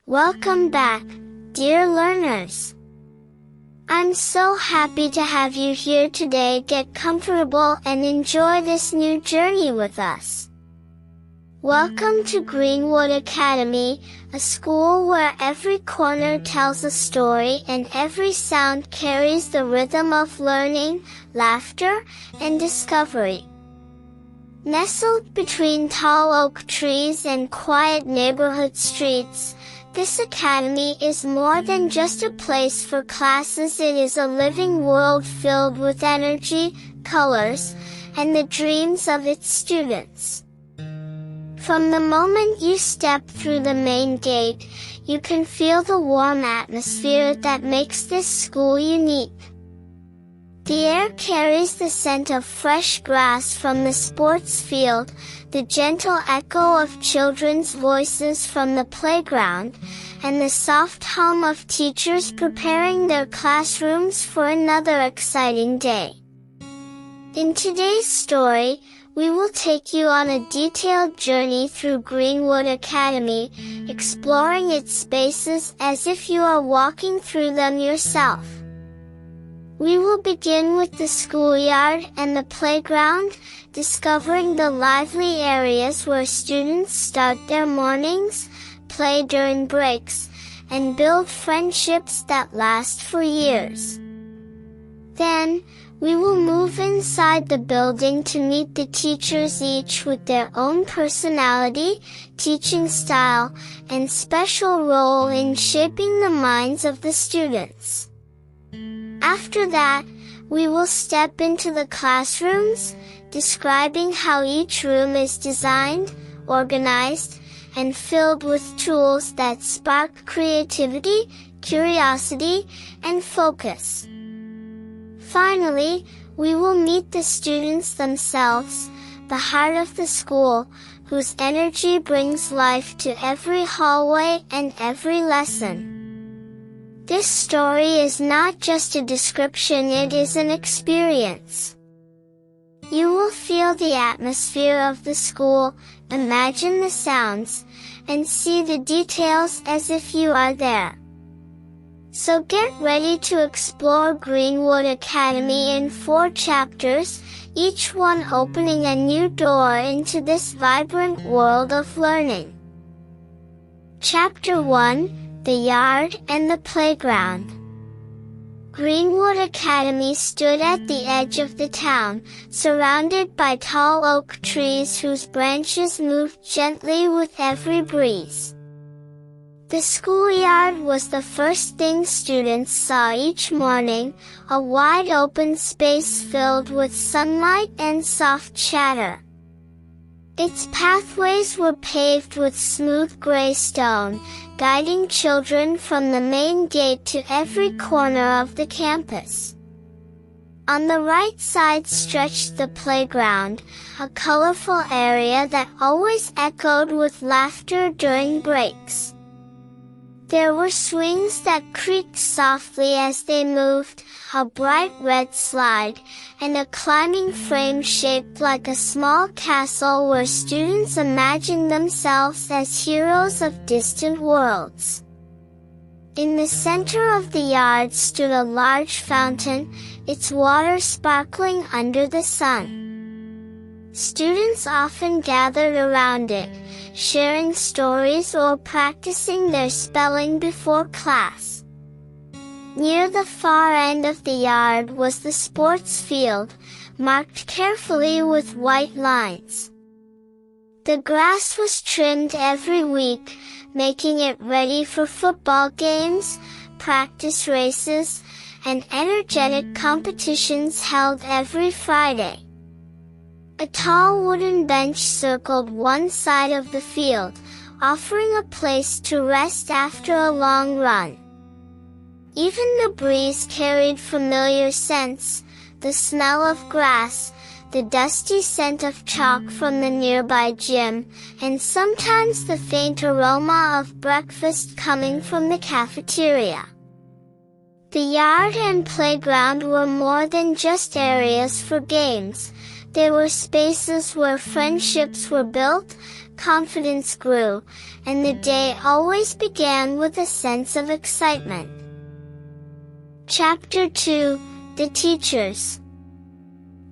Welcome back, dear learners. I'm so happy to have you here today. Get comfortable and enjoy this new journey with us. Welcome to Greenwood Academy, a school where every corner tells a story and every sound carries the rhythm of learning, laughter, and discovery. Nestled between tall oak trees and quiet neighborhood streets, this academy is more than just a place for classes. It is a living world filled with energy, colors, and the dreams of its students. From the moment you step through the main gate, you can feel the warm atmosphere that makes this school unique. The air carries the scent of fresh grass from the sports field, the gentle echo of children's voices from the playground, and the soft hum of teachers preparing their classrooms for another exciting day. In today's story, we will take you on a detailed journey through Greenwood Academy, exploring its spaces as if you are walking through them yourself. We will begin with the schoolyard and the playground, discovering the lively areas where students start their mornings, play during breaks, and build friendships that last for years. Then, we will move inside the building to meet the teachers, each with their own personality, teaching style, and special role in shaping the minds of the students. After that, we will step into the classrooms, describing how each room is designed, organized, and filled with tools that spark creativity, curiosity, and focus. Finally, we will meet the students themselves, the heart of the school, whose energy brings life to every hallway and every lesson. This story is not just a description, it is an experience. You will feel the atmosphere of the school, imagine the sounds, and see the details as if you are there. So get ready to explore Greenwood Academy in 4 chapters, each one opening a new door into this vibrant world of learning. Chapter 1: The Yard and the Playground. Greenwood Academy stood at the edge of the town, surrounded by tall oak trees whose branches moved gently with every breeze. The schoolyard was the first thing students saw each morning, a wide open space filled with sunlight and soft chatter. Its pathways were paved with smooth gray stone, guiding children from the main gate to every corner of the campus. On the right side stretched the playground, a colorful area that always echoed with laughter during breaks. There were swings that creaked softly as they moved, a bright red slide, and a climbing frame shaped like a small castle where students imagined themselves as heroes of distant worlds. In the center of the yard stood a large fountain, its water sparkling under the sun. Students often gathered around it, sharing stories or practicing their spelling before class. Near the far end of the yard was the sports field, marked carefully with white lines. The grass was trimmed every week, making it ready for football games, practice races, and energetic competitions held every Friday. A tall wooden bench circled one side of the field, offering a place to rest after a long run. Even the breeze carried familiar scents, the smell of grass, the dusty scent of chalk from the nearby gym, and sometimes the faint aroma of breakfast coming from the cafeteria. The yard and playground were more than just areas for games. They were spaces where friendships were built, confidence grew, and the day always began with a sense of excitement. Chapter 2, The Teachers.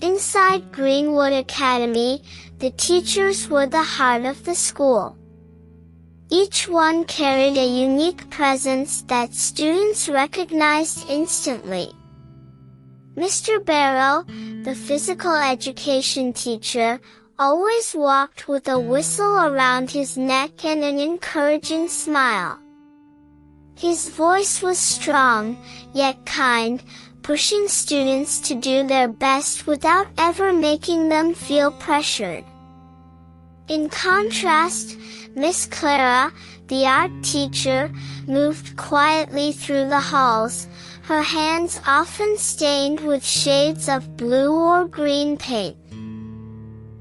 Inside Greenwood Academy, the teachers were the heart of the school. Each one carried a unique presence that students recognized instantly. Mr. Barrow, the physical education teacher, always walked with a whistle around his neck and an encouraging smile. His voice was strong, yet kind, pushing students to do their best without ever making them feel pressured. In contrast, Miss Clara, the art teacher, moved quietly through the halls, her hands often stained with shades of blue or green paint.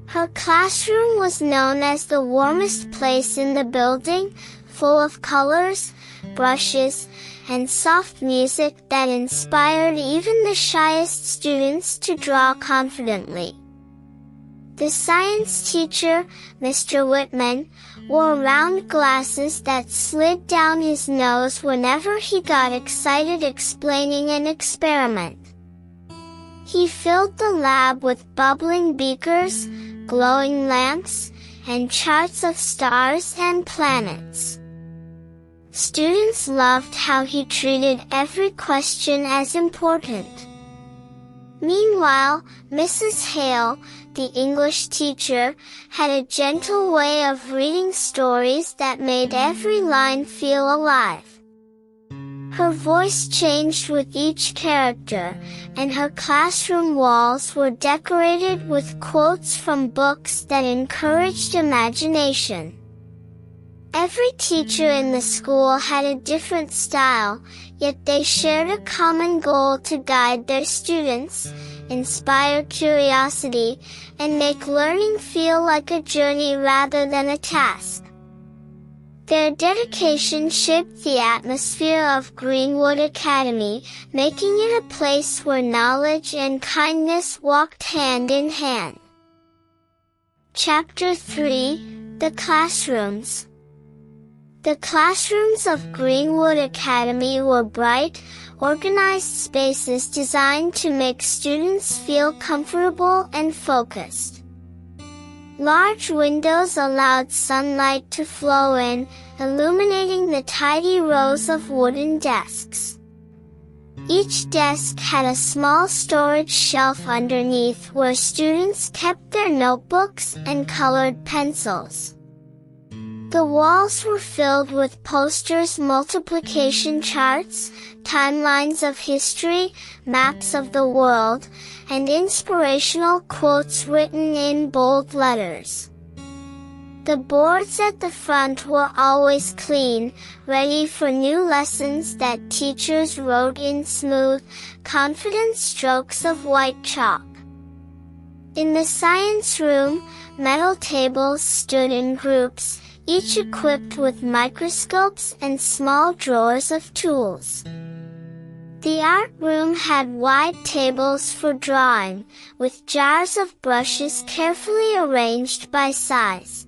Her classroom was known as the warmest place in the building, full of colors, brushes, and soft music that inspired even the shyest students to draw confidently. The science teacher, Mr. Whitman, wore round glasses that slid down his nose whenever he got excited explaining an experiment. He filled the lab with bubbling beakers, glowing lamps, and charts of stars and planets. Students loved how he treated every question as important. Meanwhile, Mrs. Hale, the English teacher, had a gentle way of reading stories that made every line feel alive. Her voice changed with each character, and her classroom walls were decorated with quotes from books that encouraged imagination. Every teacher in the school had a different style, yet they shared a common goal to guide their students, inspire curiosity, and make learning feel like a journey rather than a task. Their dedication shaped the atmosphere of Greenwood Academy, making it a place where knowledge and kindness walked hand in hand. Chapter 3, The Classrooms. The classrooms of Greenwood Academy were bright, organized spaces designed to make students feel comfortable and focused. Large windows allowed sunlight to flow in, illuminating the tidy rows of wooden desks. Each desk had a small storage shelf underneath where students kept their notebooks and colored pencils. The walls were filled with posters, multiplication charts, timelines of history, maps of the world, and inspirational quotes written in bold letters. The boards at the front were always clean, ready for new lessons that teachers wrote in smooth, confident strokes of white chalk. In the science room, metal tables stood in groups, each equipped with microscopes and small drawers of tools. The art room had wide tables for drawing, with jars of brushes carefully arranged by size.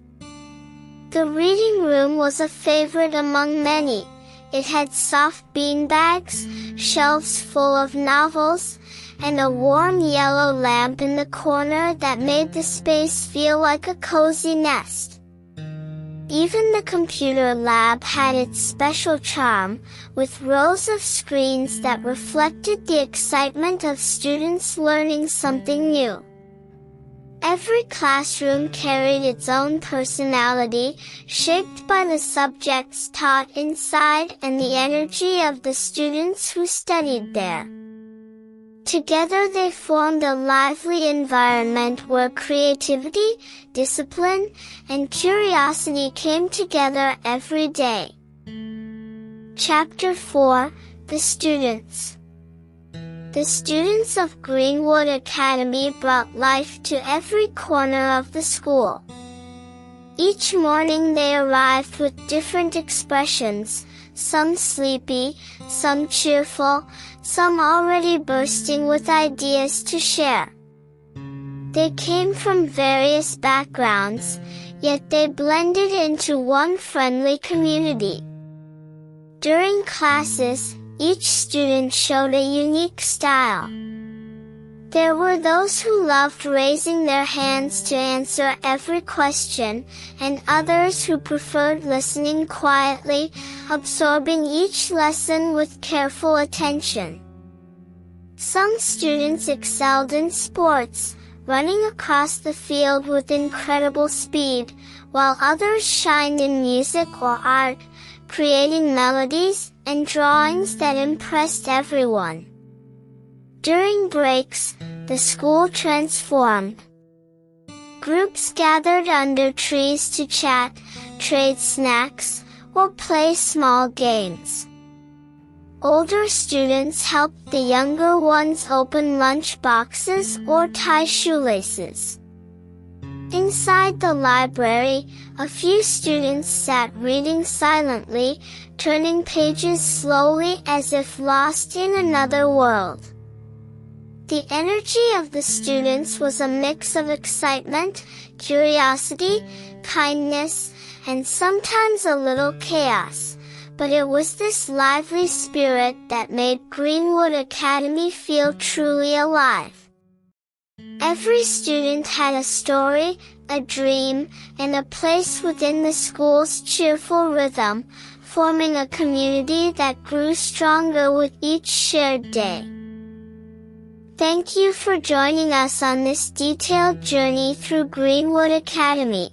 The reading room was a favorite among many. It had soft beanbags, shelves full of novels, and a warm yellow lamp in the corner that made the space feel like a cozy nest. Even the computer lab had its special charm, with rows of screens that reflected the excitement of students learning something new. Every classroom carried its own personality, shaped by the subjects taught inside and the energy of the students who studied there. Together they formed a lively environment where creativity, discipline, and curiosity came together every day. Chapter 4, The Students. The students of Greenwood Academy brought life to every corner of the school. Each morning they arrived with different expressions, some sleepy, some cheerful, some already bursting with ideas to share. They came from various backgrounds, yet they blended into one friendly community. During classes, each student showed a unique style. There were those who loved raising their hands to answer every question, and others who preferred listening quietly, absorbing each lesson with careful attention. Some students excelled in sports, running across the field with incredible speed, while others shined in music or art, creating melodies and drawings that impressed everyone. During breaks, the school transformed. Groups gathered under trees to chat, trade snacks, or play small games. Older students helped the younger ones open lunch boxes or tie shoelaces. Inside the library, a few students sat reading silently, turning pages slowly as if lost in another world. The energy of the students was a mix of excitement, curiosity, kindness, and sometimes a little chaos, but it was this lively spirit that made Greenwood Academy feel truly alive. Every student had a story, a dream, and a place within the school's cheerful rhythm, forming a community that grew stronger with each shared day. Thank you for joining us on this detailed journey through Greenwood Academy.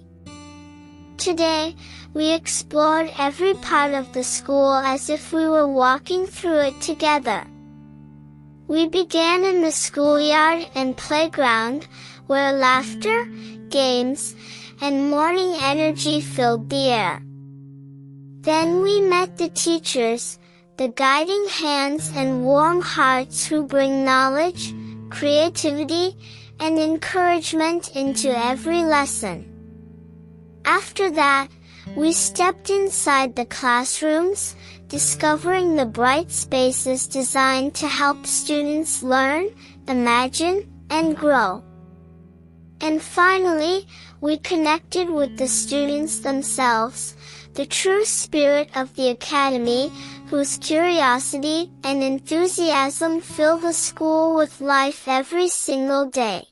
Today, we explored every part of the school as if we were walking through it together. We began in the schoolyard and playground, where laughter, games, and morning energy filled the air. Then we met the teachers, the guiding hands and warm hearts who bring knowledge, creativity, and encouragement into every lesson. After that, we stepped inside the classrooms, discovering the bright spaces designed to help students learn, imagine, and grow. And finally, we connected with the students themselves, the true spirit of the Academy, whose curiosity and enthusiasm fill the school with life every single day.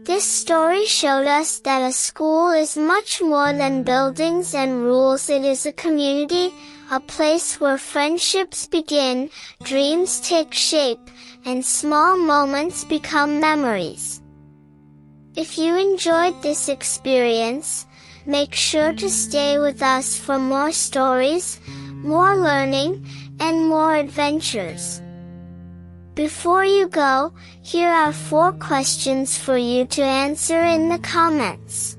This story showed us that a school is much more than buildings and rules. It is a community, a place where friendships begin, dreams take shape, and small moments become memories. If you enjoyed this experience, make sure to stay with us for more stories, more learning, and more adventures. Before you go, here are 4 questions for you to answer in the comments.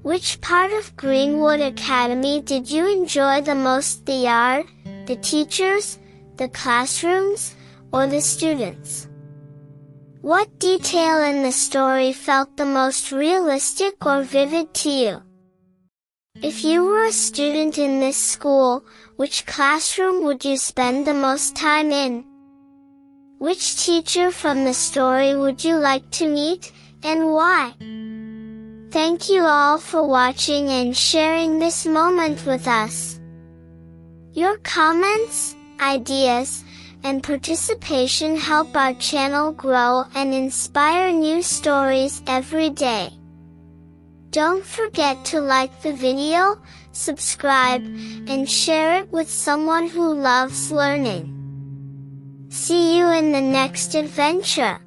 Which part of Greenwood Academy did you enjoy the most? The yard, the teachers, the classrooms, or the students? What detail in the story felt the most realistic or vivid to you? If you were a student in this school, which classroom would you spend the most time in? Which teacher from the story would you like to meet, and why? Thank you all for watching and sharing this moment with us. Your comments, ideas, and participation help our channel grow and inspire new stories every day. Don't forget to like the video, subscribe, and share it with someone who loves learning. See you in the next adventure.